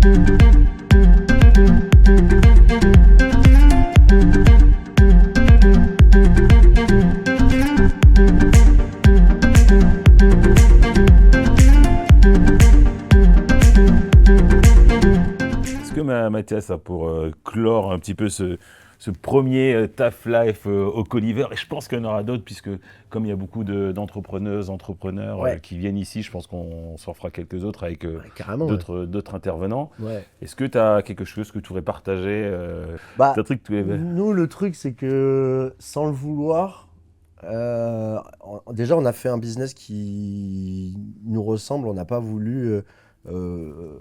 Est-ce que Mathias, pour clore un petit peu ce premier taf life au Coliver, et je pense qu'il y en aura d'autres, puisque comme il y a beaucoup d'entrepreneurs Ouais, qui viennent ici, je pense qu'on s'en fera quelques autres avec ouais, carrément, ouais. d'autres intervenants. Ouais. Est-ce que tu as quelque chose que tu voudrais partager Bah, un truc que tu... nous, le truc, c'est que sans le vouloir, déjà, on a fait un business qui nous ressemble. On n'a pas voulu euh,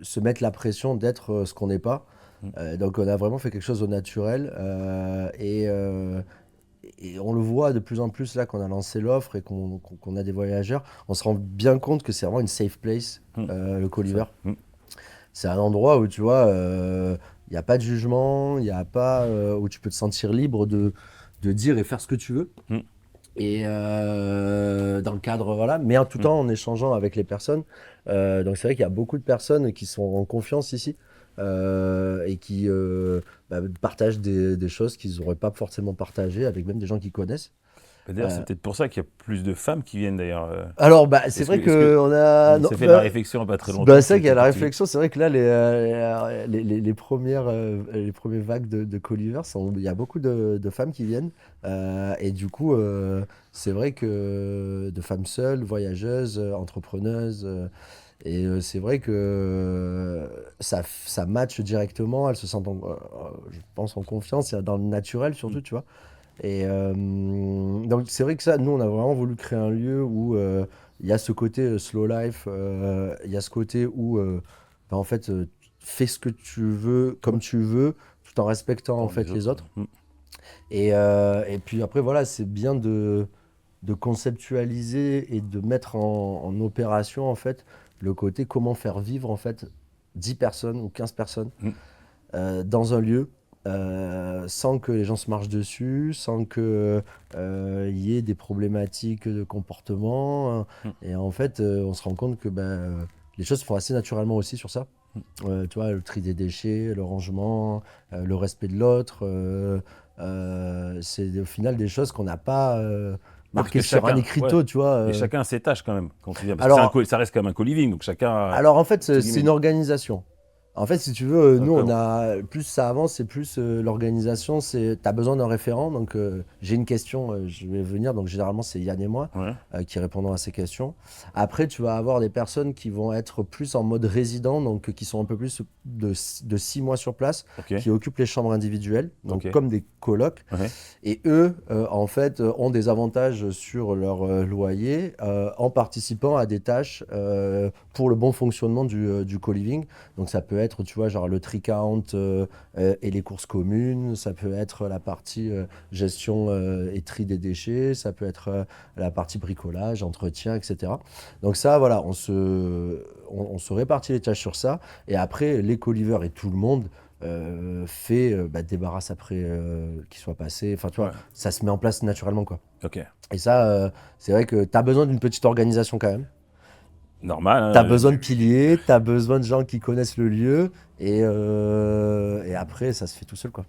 se mettre la pression d'être ce qu'on n'est pas. Donc, on a vraiment fait quelque chose au naturel. Et on le voit de plus en plus là qu'on a lancé l'offre et qu'on a des voyageurs. On se rend bien compte que c'est vraiment une safe place, le C'est ça. Coliver. C'est un endroit où tu vois, il n'y a pas de jugement, il n'y a pas où tu peux te sentir libre de dire et faire ce que tu veux. Et dans le cadre, voilà, mais en tout temps en échangeant avec les personnes. Donc c'est vrai qu'il y a beaucoup de personnes qui sont en confiance ici et qui partagent des choses qu'ils n'auraient pas forcément partagées avec même des gens qu'ils connaissent. D'ailleurs, c'est peut-être pour ça qu'il y a plus de femmes qui viennent d'ailleurs. Alors, bah, c'est vrai Est-ce que que on a. on Non, s'est fait la réflexion il n'y a pas très bah, longtemps c'est vrai qu'il y a la tu... réflexion. C'est vrai que là, les premières vagues de Colliver, il y a beaucoup de femmes qui viennent. Et du coup, c'est vrai que de femmes seules, voyageuses, entrepreneuses. Et c'est vrai que ça match directement. Elles se sentent, je pense, en confiance, et dans le naturel surtout, tu vois. Et donc c'est vrai que ça, nous, on a vraiment voulu créer un lieu où il y a ce côté slow life, il y a ce côté où, bah, en fait, fais ce que tu veux, comme tu veux, tout en respectant en Dans fait les les autres. autres. Et puis après, voilà, c'est bien de conceptualiser et de mettre en opération en fait le côté comment faire vivre en fait 10 personnes ou 15 personnes dans un lieu sans que les gens se marchent dessus, sans que y ait des problématiques de comportement. Et en fait, on se rend compte que les choses se font assez naturellement aussi sur ça. Tu vois, le tri des déchets, le rangement, le respect de l'autre. C'est au final des choses qu'on n'a pas Ouais, parce que marquées sur un chacun, ouais, écriteau, tu vois. et chacun a ses tâches quand même quand tu viens, parce que Alors, ça reste quand même un co-living, donc chacun a, alors en fait, entre c'est guillemets, une organisation. En fait, si tu veux, nous, on d'accord. a plus ça avance, c'est plus l'organisation. C'est, t'as besoin d'un référent. Donc, j'ai une question, je vais venir. Donc, généralement, c'est Yann et moi Ouais, qui répondront à ces questions. Après, tu vas avoir des personnes qui vont être plus en mode résident, donc qui sont un peu plus de 6 mois sur place, ok, qui occupent les chambres individuelles, donc ok, comme des colocs. ouais, Et eux, en fait, ont des avantages sur leur loyer en participant à des tâches pour le bon fonctionnement du co-living. Donc ça peut être, tu vois, genre le tricount et les courses communes, ça peut être la partie gestion et tri des déchets, ça peut être la partie bricolage, entretien, etc. Donc ça, voilà, on se répartit les tâches sur ça. Et après, les co-livers et tout le monde fait débarrasse après qu'il soit passé. Enfin, tu vois, ouais, ça se met en place naturellement, quoi. ok. Et ça, c'est vrai que tu as besoin d'une petite organisation quand même. Normal, Tu as hein, besoin de piliers, tu as besoin de gens qui connaissent le lieu. Et après, ça se fait tout seul, quoi.